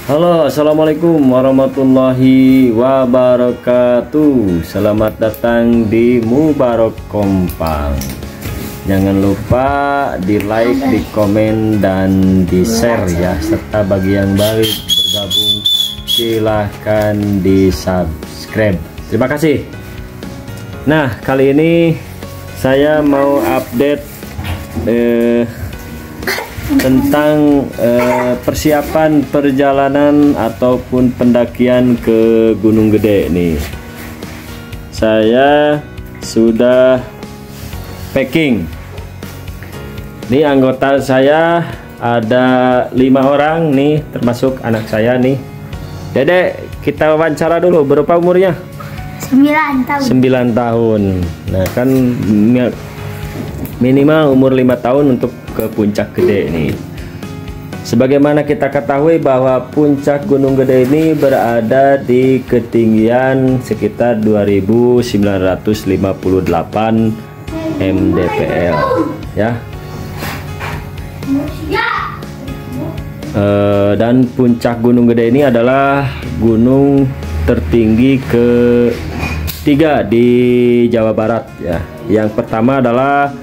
Halo, assalamualaikum warahmatullahi wabarakatuh. Selamat datang di Mubarak Kompang. Jangan lupa di like, di komen, dan di share ya. Serta bagi yang baru bergabung, silahkan di subscribe. Terima kasih. Nah, kali ini saya mau update tentang persiapan perjalanan ataupun pendakian ke Gunung Gede nih. Saya sudah packing. Nih anggota saya ada 5 orang nih, termasuk anak saya nih. Dedek, kita wawancara dulu, berapa umurnya? 9 tahun. 9 tahun. Nah kan minimal umur 5 tahun untuk ke puncak gede nih. Sebagaimana kita ketahui bahwa puncak Gunung Gede ini berada di ketinggian sekitar 2958 mdpl ya. Dan puncak Gunung Gede ini adalah gunung tertinggi ketiga di Jawa Barat ya. Yang pertama adalah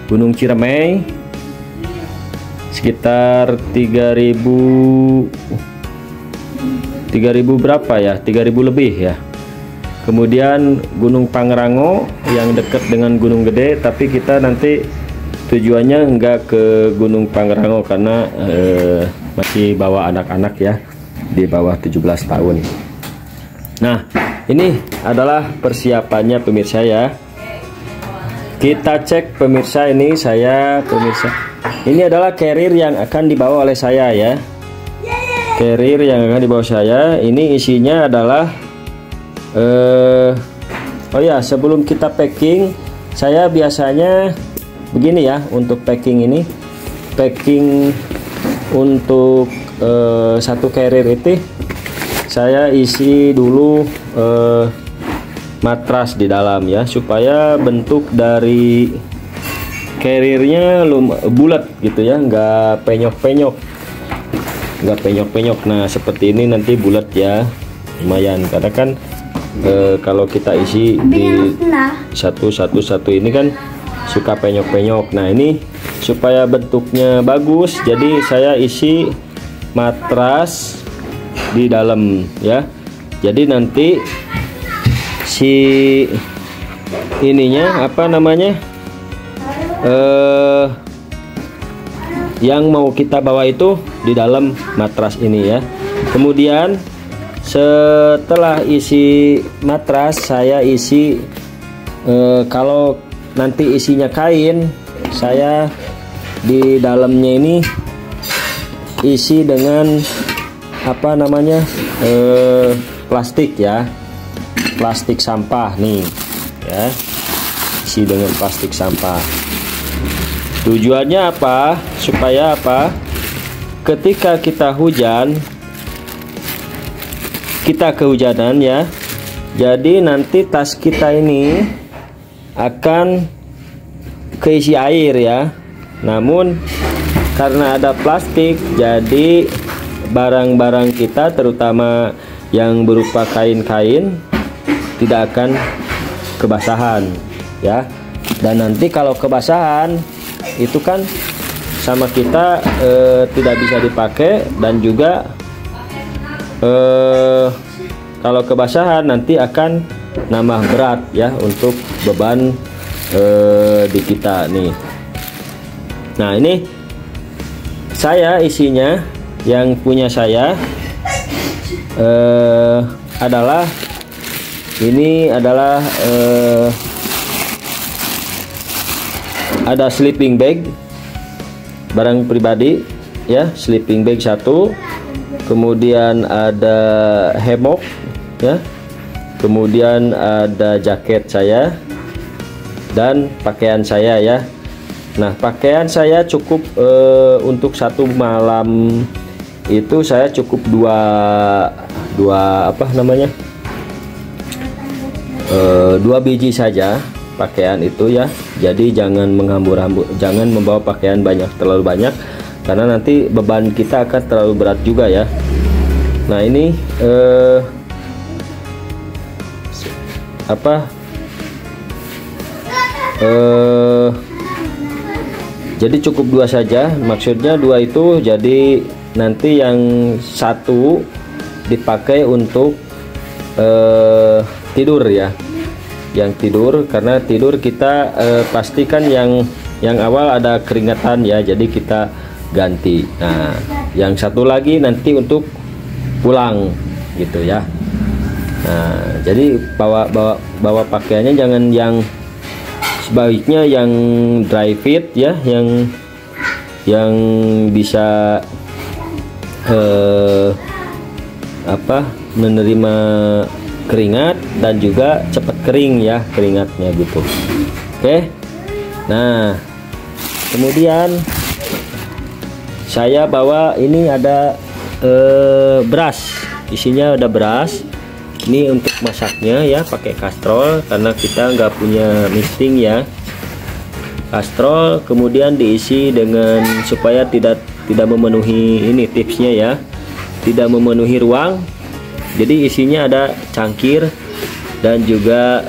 Gunung Ciremai sekitar 3000 berapa ya, 3000 lebih ya. Kemudian Gunung Pangrango yang dekat dengan Gunung Gede, tapi kita nanti tujuannya enggak ke Gunung Pangrango karena masih bawa anak-anak ya, di bawah 17 tahun. Nah, ini adalah persiapannya pemirsa ya. Kita cek pemirsa, ini saya pemirsa. Ini adalah carrier yang akan dibawa oleh saya ya. Carrier yang akan dibawa saya. Ini isinya adalah oh ya, sebelum kita packing, saya biasanya begini ya untuk packing ini. Packing untuk satu carrier itu saya isi dulu matras di dalam ya, supaya bentuk dari carriernya bulat gitu ya, nggak penyok-penyok. Nah seperti ini nanti bulat ya, lumayan, karena kan kalau kita isi di satu ini kan suka penyok-penyok. Nah ini supaya bentuknya bagus, jadi saya isi matras di dalam ya. Jadi nanti si ininya apa namanya, yang mau kita bawa itu di dalam matras ini ya. Kemudian setelah isi matras, saya isi kalau nanti isinya kain, saya di dalamnya ini isi dengan apa namanya, plastik ya, plastik sampah nih ya, isi dengan plastik sampah. Tujuannya apa? Supaya apa? Ketika kita hujan, kita kehujanan ya, jadi nanti tas kita ini akan keisi air ya. Namun karena ada plastik, jadi barang-barang kita terutama yang berupa kain-kain tidak akan kebasahan ya. Dan nanti kalau kebasahan itu kan sama kita tidak bisa dipakai, dan juga kalau kebasahan nanti akan nambah berat ya untuk beban di kita nih. Nah ini saya isinya, yang punya saya adalah ini adalah ada sleeping bag, barang pribadi ya, sleeping bag 1, kemudian ada hammock ya, kemudian ada jaket saya dan pakaian saya ya. Nah pakaian saya cukup untuk 1 malam itu saya cukup dua apa namanya, 2 biji saja pakaian itu ya. Jadi jangan menghambur-hambur, jangan membawa pakaian banyak, terlalu banyak, karena nanti beban kita akan terlalu berat juga ya. Nah ini jadi cukup 2 saja, maksudnya 2 itu jadi nanti yang 1 dipakai untuk tidur ya, yang tidur, karena tidur kita pastikan yang awal ada keringatan ya, jadi kita ganti. Nah yang 1 lagi nanti untuk pulang gitu ya. Nah jadi bawa pakaiannya jangan yang, sebaiknya yang dry fit ya, yang bisa menerima keringat dan juga cepat kering ya keringatnya gitu. Oke. Nah kemudian saya bawa ini ada beras, isinya ada beras. Ini untuk masaknya ya, pakai kastrol karena kita nggak punya misting ya. Kastrol kemudian diisi dengan, supaya tidak memenuhi, ini tipsnya ya, tidak memenuhi ruang. Jadi isinya ada cangkir dan juga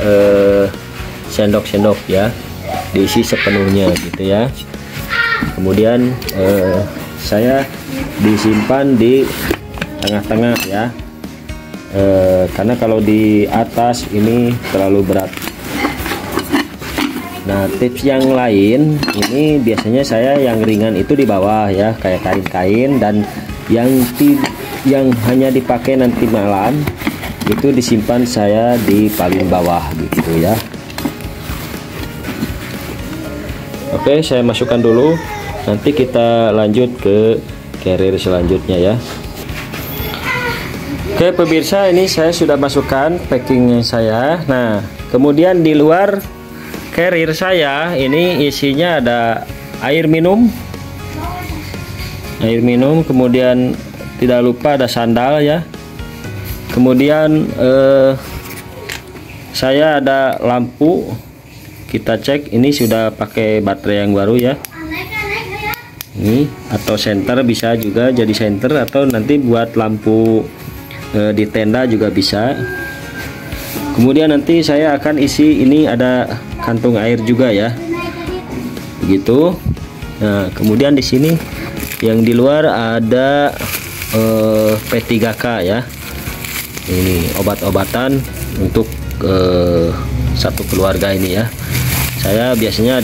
sendok-sendok ya, diisi sepenuhnya gitu ya. Kemudian saya disimpan di tengah-tengah ya, karena kalau di atas ini terlalu berat. Nah tips yang lain ini biasanya saya yang ringan itu di bawah ya, kayak kain-kain, dan yang hanya dipakai nanti malam itu disimpan saya di paling bawah gitu ya. Oke, saya masukkan dulu, nanti kita lanjut ke carrier selanjutnya ya. Oke pemirsa, ini saya sudah masukkan packingnya saya. Nah kemudian di luar carrier saya ini isinya ada air minum, kemudian tidak lupa ada sandal ya. Kemudian saya ada lampu, kita cek ini sudah pakai baterai yang baru ya. Ini atau senter bisa juga jadi senter, atau nanti buat lampu di tenda juga bisa. Kemudian nanti saya akan isi, ini ada kantung air juga ya, begitu. Nah kemudian di sini yang di luar ada P3K ya, ini obat-obatan untuk satu keluarga ini ya. Saya biasanya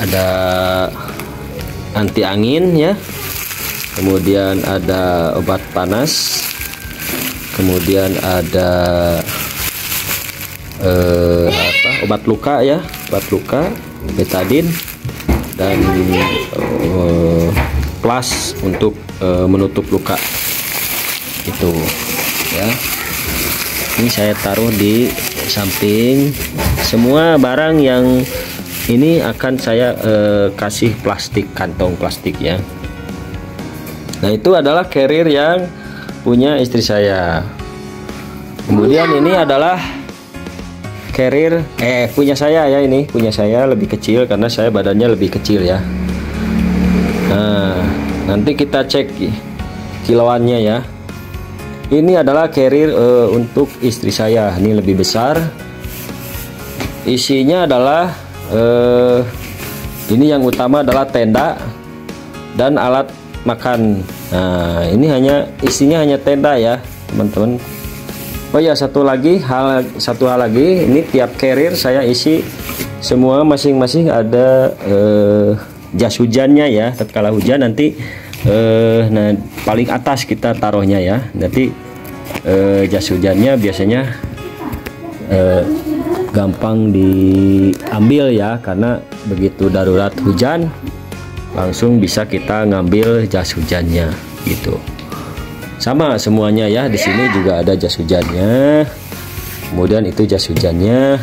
ada anti angin ya, kemudian ada obat panas, kemudian ada obat luka ya, obat luka, betadin, dan plas untuk menutup luka itu ya. Ini saya taruh di samping. Semua barang yang ini akan saya kasih plastik, kantong plastik ya. Nah itu adalah carrier yang punya istri saya. Kemudian ini adalah carrier punya saya ya, ini punya saya lebih kecil karena saya badannya lebih kecil ya. Nah nanti kita cek kiloannya ya. Ini adalah carrier untuk istri saya, ini lebih besar. Isinya adalah ini yang utama adalah tenda dan alat makan. Nah ini isinya hanya tenda ya teman-teman. Oh ya, satu hal lagi, ini tiap carrier saya isi semua masing-masing ada jas hujannya ya. Tatkala hujan nanti nah paling atas kita taruhnya ya. Nanti jas hujannya biasanya gampang diambil ya, karena begitu darurat hujan langsung bisa kita ngambil jas hujannya gitu. Sama semuanya ya, di sini juga ada jas hujannya. Kemudian itu jas hujannya.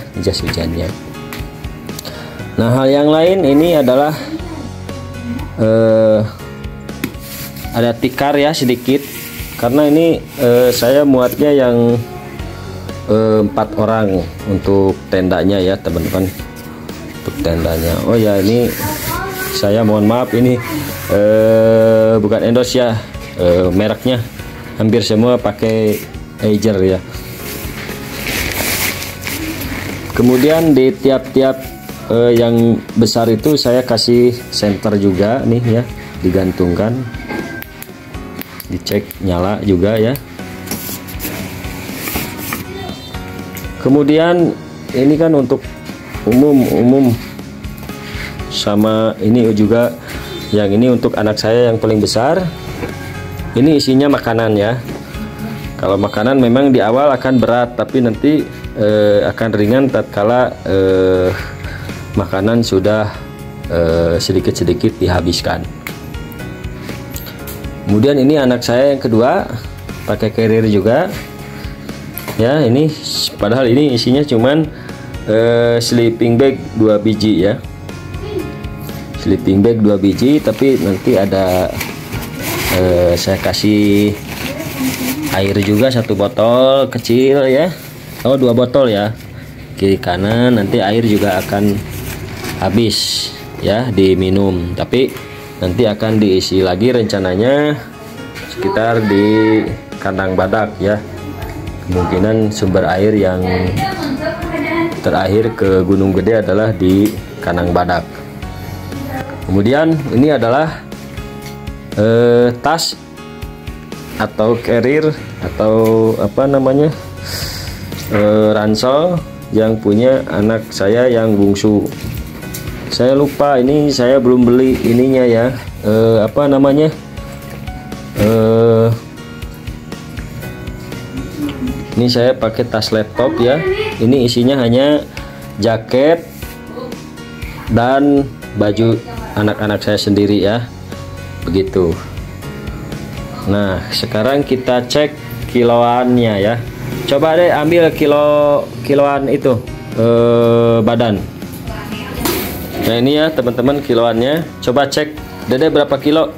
Nah, hal yang lain ini adalah ada tikar ya sedikit, karena ini saya muatnya yang 4 orang untuk tendanya ya teman-teman, untuk tendanya. Oh ya, ini Saya mohon maaf ini bukan endorse ya, mereknya hampir semua pakai Eiger ya. Kemudian di tiap-tiap yang besar itu saya kasih senter juga nih ya, digantungkan, dicek nyala juga ya. Kemudian ini kan untuk umum sama ini juga, yang ini untuk anak saya yang paling besar. Ini isinya makanan ya. Kalau makanan memang di awal akan berat, tapi nanti akan ringan tatkala makanan sudah sedikit-sedikit dihabiskan. Kemudian ini anak saya yang kedua pakai carrier juga ya. Ini padahal ini isinya cuman sleeping bag 2 biji ya, sleeping bag 2 biji, tapi nanti ada saya kasih air juga 1 botol kecil ya. 2 botol ya, kiri kanan. Nanti air juga akan habis ya diminum, tapi nanti akan diisi lagi rencananya sekitar di kandang badak ya. Kemungkinan sumber air yang terakhir ke Gunung Gede adalah di kandang badak. Kemudian ini adalah tas atau carrier atau apa namanya, ransel yang punya anak saya yang bungsu. Saya lupa, ini saya belum beli ininya ya, apa namanya, ini saya pakai tas laptop ya. Ini isinya hanya jaket dan baju anak-anak saya sendiri ya, begitu. Nah sekarang kita cek kiloannya ya. Coba deh ambil kiloan itu badan. Nah ini ya teman-teman kiloannya. Coba cek Dede berapa kilo.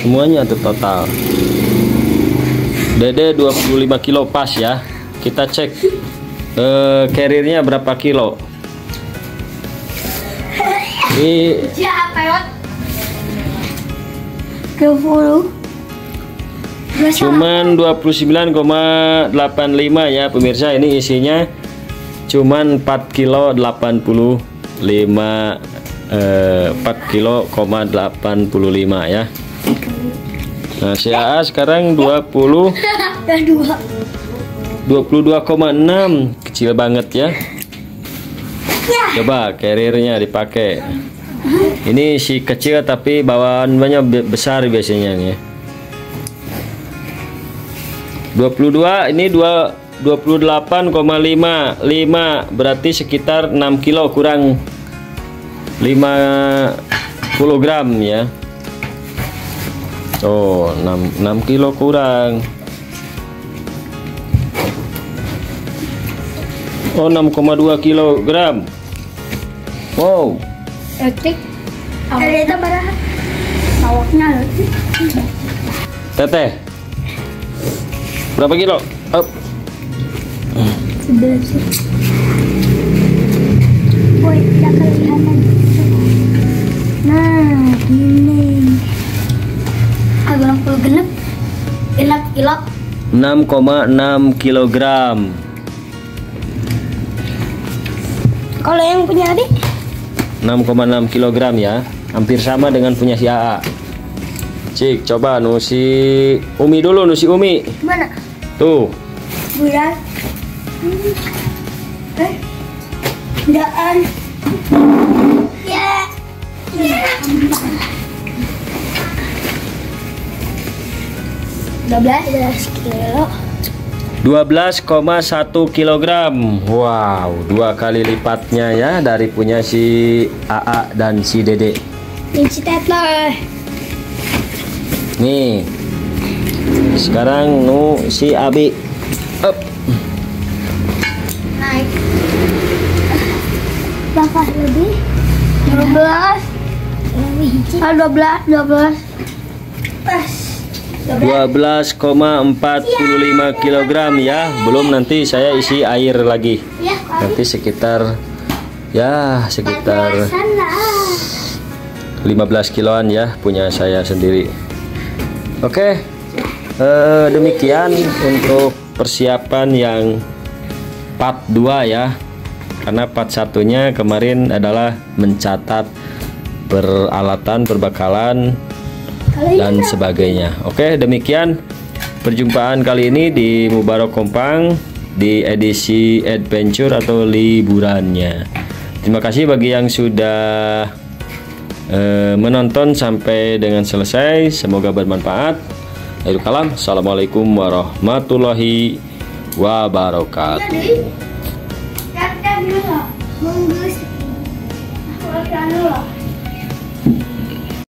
Semuanya tuh total. Dede 25 kilo pas ya. Kita cek carriernya berapa kilo. Ini 20. cuman 29,85 ya pemirsa. Ini isinya cuman 4 kilo 85 4 kilo 85 ya. Nah CAA sekarang 22,6, kecil banget ya. Coba carriernya dipakai. Ini si kecil tapi bawaannya besar biasanya ya. 22, ini 28,55, berarti sekitar 6 kilo kurang 50 gram ya. Oh 6 kilo kurang. Oh 6,2 kilogram. Wow. Etik. Ada berapa? Awaknya loh. Teteh berapa kilo? Up. 11. Woi, tidak kelihatan. Nah, gini. Aku 60 genep kilo. 6,6 kilogram. Kalau yang punya adik 6,6 kilogram ya, hampir sama dengan punya si AA. Cik, coba nusi Umi dulu, nusi Umi. mana? Tuh. Bulan. Daan. Ya. 12 kilo. 12,1 kilogram. Wow, 2 kali lipatnya ya dari punya si AA dan si Dede. Ini si Teteh. Nih. Sekarang si Abi. Up. Naik. Berapa lebih? 12. 12. Pas. 12,45 kg ya. Belum, nanti saya isi air lagi. Ya, Nanti sekitar 15 kiloan ya punya saya sendiri. Oke. Demikian untuk persiapan yang part 2 ya. Karena part 1-nya kemarin adalah mencatat peralatan, perbekalan dan sebagainya. Oke, demikian perjumpaan kali ini di Mubarok Kompang di edisi adventure atau liburannya. Terima kasih bagi yang sudah menonton sampai dengan selesai. Semoga bermanfaat. Akhirul kalam, assalamualaikum warahmatullahi wabarakatuh. Kakak dulu, menggus. Aku akan dulu.